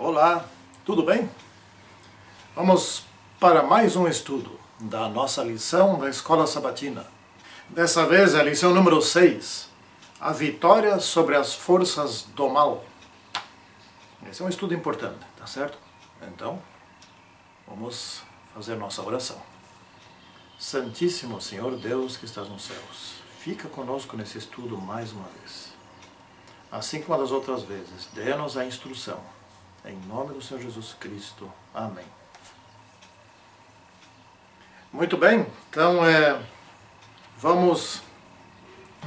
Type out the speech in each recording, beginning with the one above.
Olá, tudo bem? Vamos para mais um estudo da nossa lição da Escola Sabatina. Dessa vez é a lição número 6, a vitória sobre as forças do mal. Esse é um estudo importante, tá certo? Então, vamos fazer nossa oração. Santíssimo Senhor Deus que estás nos céus, fica conosco nesse estudo mais uma vez. Assim como das outras vezes, dê-nos a instrução. Em nome do Senhor Jesus Cristo. Amém. Muito bem, então vamos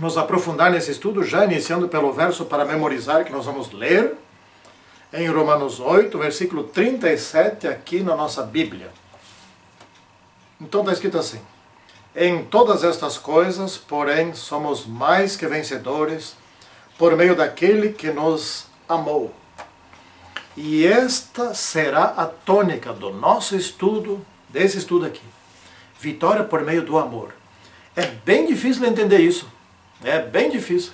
nos aprofundar nesse estudo, já iniciando pelo verso para memorizar, que nós vamos ler em Romanos 8, versículo 37, aqui na nossa Bíblia. Então está escrito assim: em todas estas coisas, porém, somos mais que vencedores, por meio daquele que nos amou. E esta será a tônica do nosso estudo, desse estudo aqui. Vitória por meio do amor. É bem difícil entender isso. É bem difícil.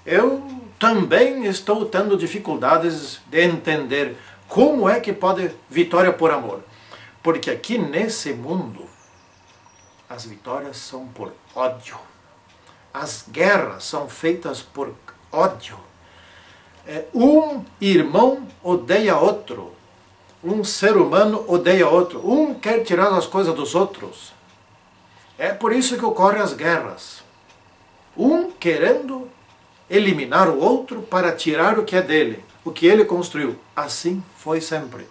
Eu também estou tendo dificuldades de entender como é que pode vitória por amor. Porque aqui nesse mundo, as vitórias são por ódio. As guerras são feitas por ódio. Um irmão odeia outro. Um ser humano odeia outro. Um quer tirar as coisas dos outros. É por isso que ocorrem as guerras. Um querendo eliminar o outro para tirar o que é dele, o que ele construiu. Assim foi sempre.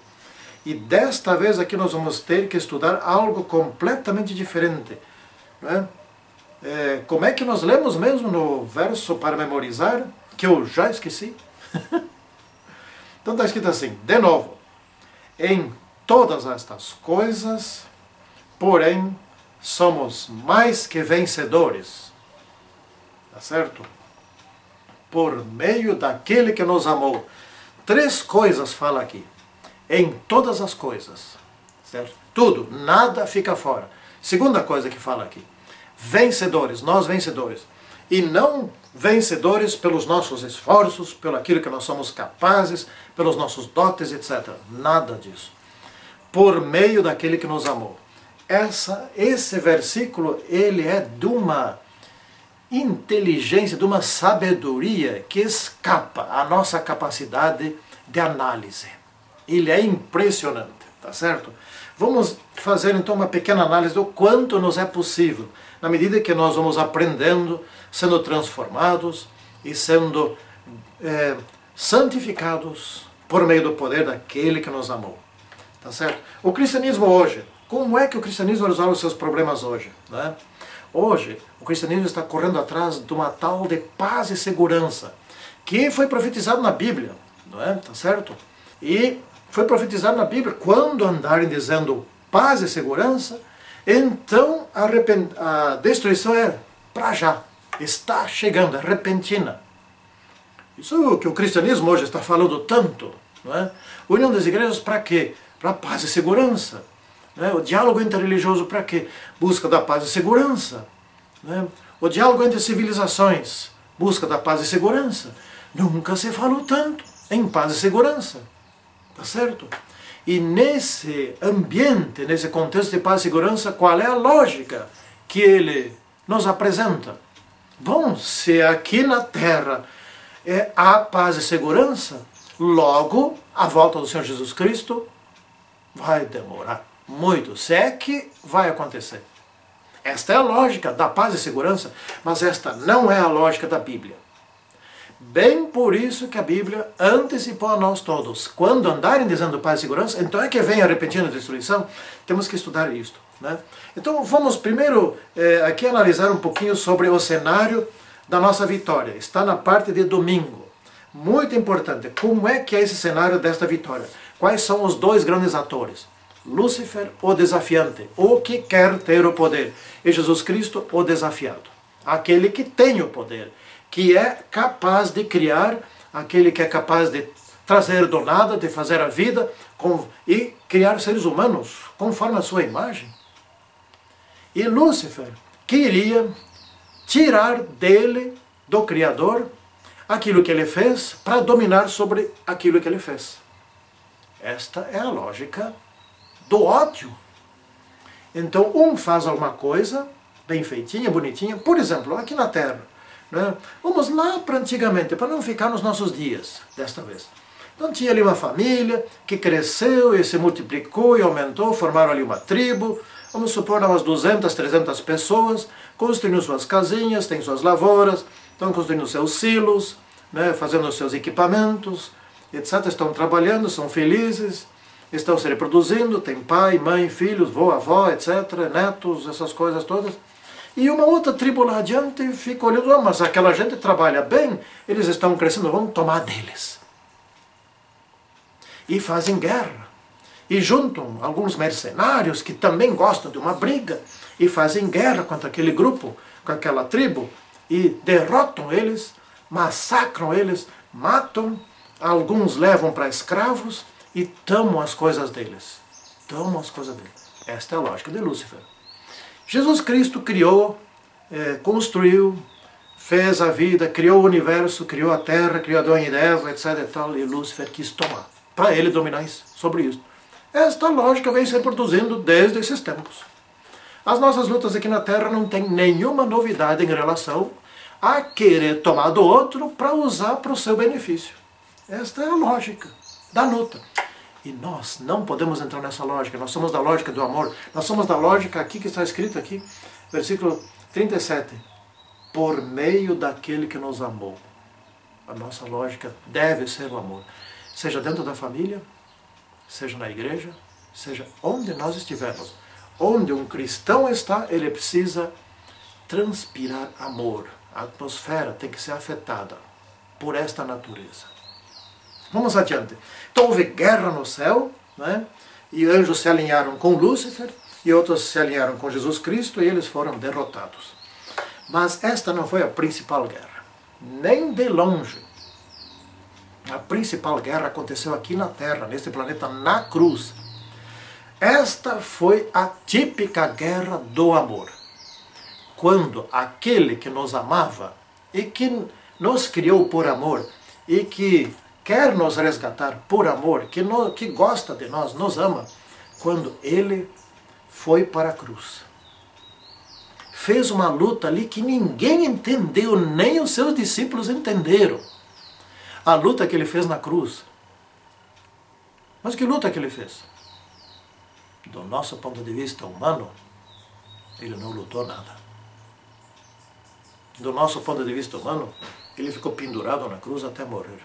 E desta vez aqui nós vamos ter que estudar algo completamente diferente. Não é? Como é que nós lemos mesmo no verso para memorizar, que eu já esqueci? Então está escrito assim, de novo: em todas estas coisas, porém, somos mais que vencedores. Tá certo? Por meio daquele que nos amou. Três coisas fala aqui. Em todas as coisas. Certo? Tudo, nada fica fora. Segunda coisa que fala aqui. Vencedores, nós vencedores. E não vencedores pelos nossos esforços, pelo aquilo que nós somos capazes, pelos nossos dotes, etc. Nada disso. Por meio daquele que nos amou. Esse versículo, ele é de uma inteligência, de uma sabedoria que escapa à nossa capacidade de análise. Ele é impressionante, tá certo? Vamos fazer então uma pequena análise do quanto nos é possível, na medida que nós vamos aprendendo, sendo transformados e sendo santificados por meio do poder daquele que nos amou. Tá certo? O cristianismo hoje, como é que o cristianismo resolve os seus problemas hoje? Né? Hoje, o cristianismo está correndo atrás de uma tal de paz e segurança, que foi profetizado na Bíblia, não é? Tá certo? E foi profetizado na Bíblia, quando andarem dizendo paz e segurança, então a destruição é para já, está chegando, é repentina. Isso é o que o cristianismo hoje está falando tanto, não é? União das igrejas para quê? Para paz e segurança. Não é? O diálogo interreligioso para quê? Busca da paz e segurança. Não é? O diálogo entre civilizações, busca da paz e segurança. Nunca se falou tanto em paz e segurança. Tá certo? E nesse ambiente, nesse contexto de paz e segurança, qual é a lógica que ele nos apresenta? Bom, se aqui na Terra há paz e segurança, logo a volta do Senhor Jesus Cristo vai demorar muito, se é que vai acontecer. Esta é a lógica da paz e segurança, mas esta não é a lógica da Bíblia. Bem por isso que a Bíblia antecipou a nós todos. Quando andarem dizendo paz e segurança, então é que vem a repentina destruição. Temos que estudar isto, né? Então vamos primeiro aqui analisar um pouquinho sobre o cenário da nossa vitória. Está na parte de domingo. Muito importante. Como é que é esse cenário desta vitória? Quais são os dois grandes atores? Lúcifer, o desafiante, o que quer ter o poder. E Jesus Cristo, o desafiado. Aquele que tem o poder, que é capaz de criar, aquele que é capaz de trazer do nada, de fazer a vida e criar seres humanos conforme a sua imagem. E Lúcifer queria tirar dele, do Criador, aquilo que ele fez para dominar sobre aquilo que ele fez. Esta é a lógica do ódio. Então, um faz alguma coisa bem feitinha, bonitinha, por exemplo, aqui na Terra, né? Vamos lá para antigamente, para não ficar nos nossos dias, desta vez. Então tinha ali uma família que cresceu e se multiplicou e aumentou, formaram ali uma tribo, vamos supor umas 200, 300 pessoas, construindo suas casinhas, têm suas lavouras, estão construindo seus silos, né, fazendo os seus equipamentos, etc. Estão trabalhando, são felizes, estão se reproduzindo, tem pai, mãe, filhos, vô, avó, etc., netos, essas coisas todas. E uma outra tribo lá adiante fica olhando, oh, mas aquela gente trabalha bem, eles estão crescendo, vamos tomar deles. E fazem guerra. E juntam alguns mercenários que também gostam de uma briga e fazem guerra contra aquele grupo, com aquela tribo, e derrotam eles, massacram eles, matam, alguns levam para escravos e tomam as coisas deles. Tomam as coisas deles. Esta é a lógica de Lúcifer. Jesus Cristo criou, construiu, fez a vida, criou o universo, criou a terra, criou Adão e Eva, etc. E, tal, e Lúcifer quis tomar, para ele dominar sobre isso. Esta lógica vem se reproduzindo desde esses tempos. As nossas lutas aqui na Terra não tem nenhuma novidade em relação a querer tomar do outro para usar para o seu benefício. Esta é a lógica da luta. E nós não podemos entrar nessa lógica, nós somos da lógica do amor, nós somos da lógica aqui que está escrito aqui, versículo 37, por meio daquele que nos amou. A nossa lógica deve ser o amor, seja dentro da família, seja na igreja, seja onde nós estivermos. Onde um cristão está, ele precisa transpirar amor. A atmosfera tem que ser afetada por esta natureza. Vamos adiante. Então houve guerra no céu, né? E anjos se alinharam com Lúcifer, e outros se alinharam com Jesus Cristo, e eles foram derrotados. Mas esta não foi a principal guerra, nem de longe. A principal guerra aconteceu aqui na Terra, neste planeta, na cruz. Esta foi a típica guerra do amor. Quando aquele que nos amava e que nos criou por amor e que quer nos resgatar por amor, que gosta de nós, nos ama, quando ele foi para a cruz. Fez uma luta ali que ninguém entendeu, nem os seus discípulos entenderam. A luta que ele fez na cruz. Mas que luta que ele fez? Do nosso ponto de vista humano, ele não lutou nada. Do nosso ponto de vista humano, ele ficou pendurado na cruz até morrer.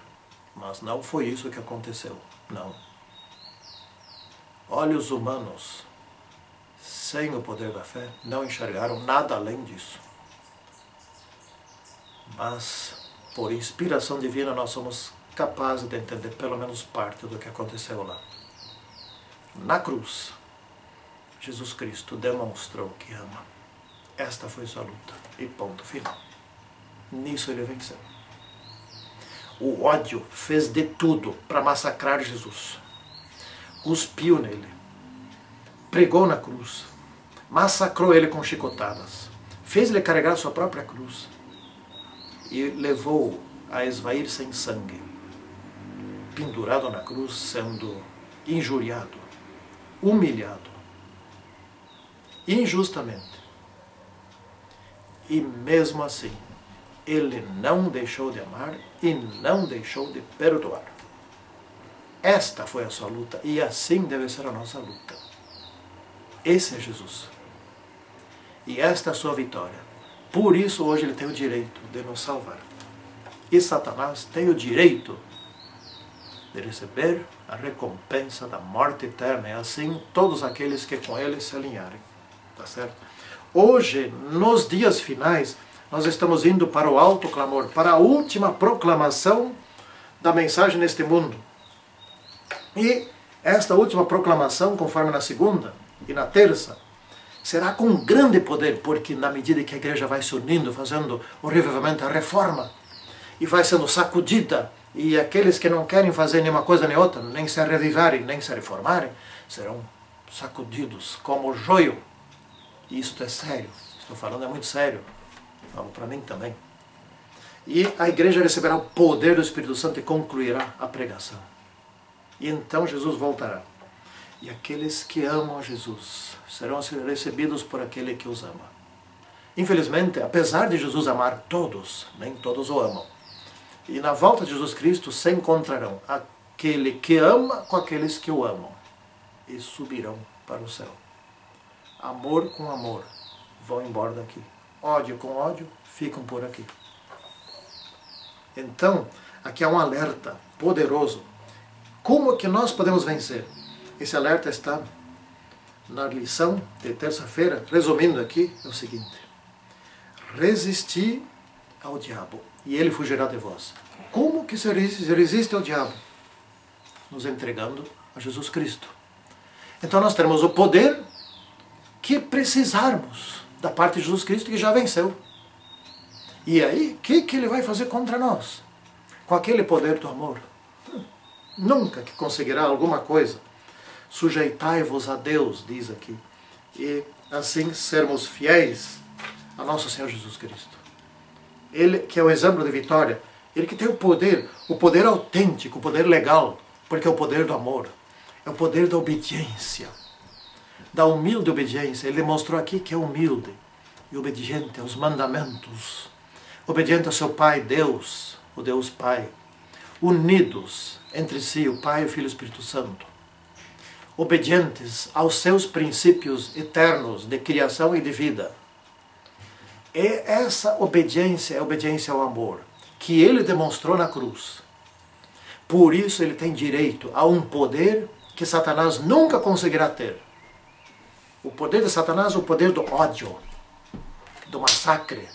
Mas não foi isso que aconteceu, não. Olhos humanos, sem o poder da fé, não enxergaram nada além disso. Mas, por inspiração divina, nós somos capazes de entender pelo menos parte do que aconteceu lá. Na cruz, Jesus Cristo demonstrou que ama. Esta foi sua luta. E ponto final. Nisso ele venceu. O ódio fez de tudo para massacrar Jesus. Cuspiu nele. Pregou na cruz. Massacrou ele com chicotadas. Fez-lhe carregar sua própria cruz. E levou-o a esvair sem sangue. Pendurado na cruz, sendo injuriado, humilhado, injustamente. E mesmo assim, ele não deixou de amar e não deixou de perdoar. Esta foi a sua luta e assim deve ser a nossa luta. Esse é Jesus. E esta é a sua vitória. Por isso hoje ele tem o direito de nos salvar. E Satanás tem o direito de receber a recompensa da morte eterna. E assim todos aqueles que com ele se alinharem. Tá certo? Hoje, nos dias finais, nós estamos indo para o alto clamor, para a última proclamação da mensagem neste mundo. E esta última proclamação, conforme na segunda e na terça, será com grande poder, porque na medida que a igreja vai se unindo, fazendo o revivamento, a reforma, e vai sendo sacudida, e aqueles que não querem fazer nenhuma coisa nem outra, nem se revivarem, nem se reformarem, serão sacudidos como joio. E isto é sério, estou falando é muito sério, falo para mim também. E a igreja receberá o poder do Espírito Santo e concluirá a pregação. E então Jesus voltará. E aqueles que amam a Jesus serão recebidos por aquele que os ama. Infelizmente, apesar de Jesus amar todos, nem todos o amam. E na volta de Jesus Cristo se encontrarão aquele que ama com aqueles que o amam. E subirão para o céu. Amor com amor vão embora daqui. Ódio com ódio ficam por aqui. Então, aqui há um alerta poderoso. Como que nós podemos vencer? Esse alerta está na lição de terça-feira. Resumindo aqui, é o seguinte. Resisti ao diabo, e ele fugirá de vós. Como que se resiste ao diabo? Nos entregando a Jesus Cristo. Então nós teremos o poder que precisarmos da parte de Jesus Cristo, que já venceu. E aí, o que ele vai fazer contra nós? Com aquele poder do amor? Nunca que conseguirá alguma coisa. Sujeitai-vos a Deus, diz aqui, e assim sermos fiéis a nosso Senhor Jesus Cristo. Ele que é o exemplo de vitória, ele que tem o poder autêntico, o poder legal, porque é o poder do amor, é o poder da obediência, da humilde obediência. Ele demonstrou aqui que é humilde e obediente aos mandamentos, obediente ao seu Pai Deus, o Deus Pai, unidos entre si, o Pai, o Filho e o Espírito Santo, obedientes aos seus princípios eternos de criação e de vida. E essa obediência é a obediência ao amor, que ele demonstrou na cruz. Por isso ele tem direito a um poder que Satanás nunca conseguirá ter. O poder de Satanás é o poder do ódio, do massacre,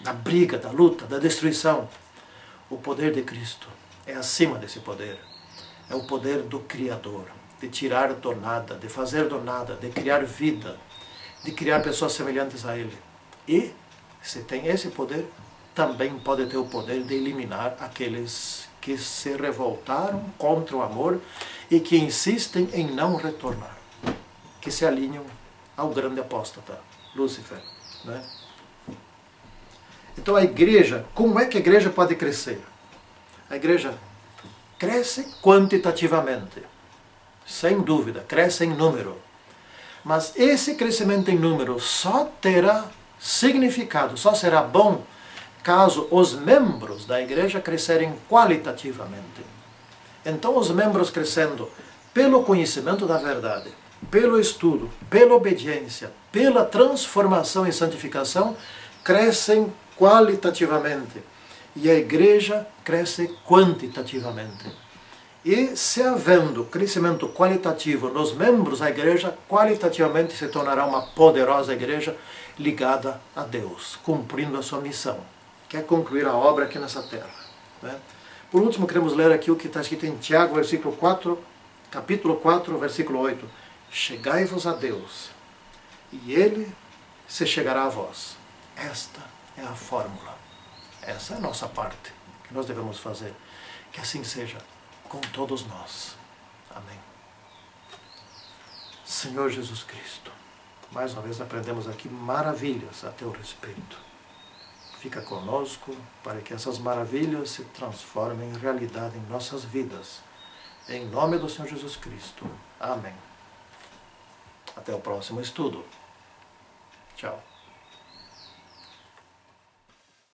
da briga, da luta, da destruição. O poder de Cristo é acima desse poder. É o poder do Criador, de tirar do nada, de fazer do nada, de criar vida, de criar pessoas semelhantes a Ele. E, se tem esse poder, também pode ter o poder de eliminar aqueles que se revoltaram contra o amor e que insistem em não retornar, que se alinham ao grande apóstata, Lúcifer, né? Então a igreja, como é que a igreja pode crescer? A igreja cresce quantitativamente, sem dúvida, cresce em número. Mas esse crescimento em número só terá significado, só será bom caso os membros da igreja crescerem qualitativamente. Então os membros crescendo pelo conhecimento da verdade, pelo estudo, pela obediência, pela transformação e santificação, crescem qualitativamente. E a igreja cresce quantitativamente. E se havendo crescimento qualitativo nos membros, a igreja qualitativamente se tornará uma poderosa igreja ligada a Deus, cumprindo a sua missão, que é concluir a obra aqui nessa terra, né? Por último, queremos ler aqui o que está escrito em Tiago, capítulo 4, versículo 8. Chegai-vos a Deus, e Ele se chegará a vós. Esta é a fórmula. Essa é a nossa parte que nós devemos fazer. Que assim seja com todos nós. Amém. Senhor Jesus Cristo, mais uma vez aprendemos aqui maravilhas a teu respeito. Fica conosco para que essas maravilhas se transformem em realidade em nossas vidas. Em nome do Senhor Jesus Cristo. Amém. Até o próximo estudo. Tchau.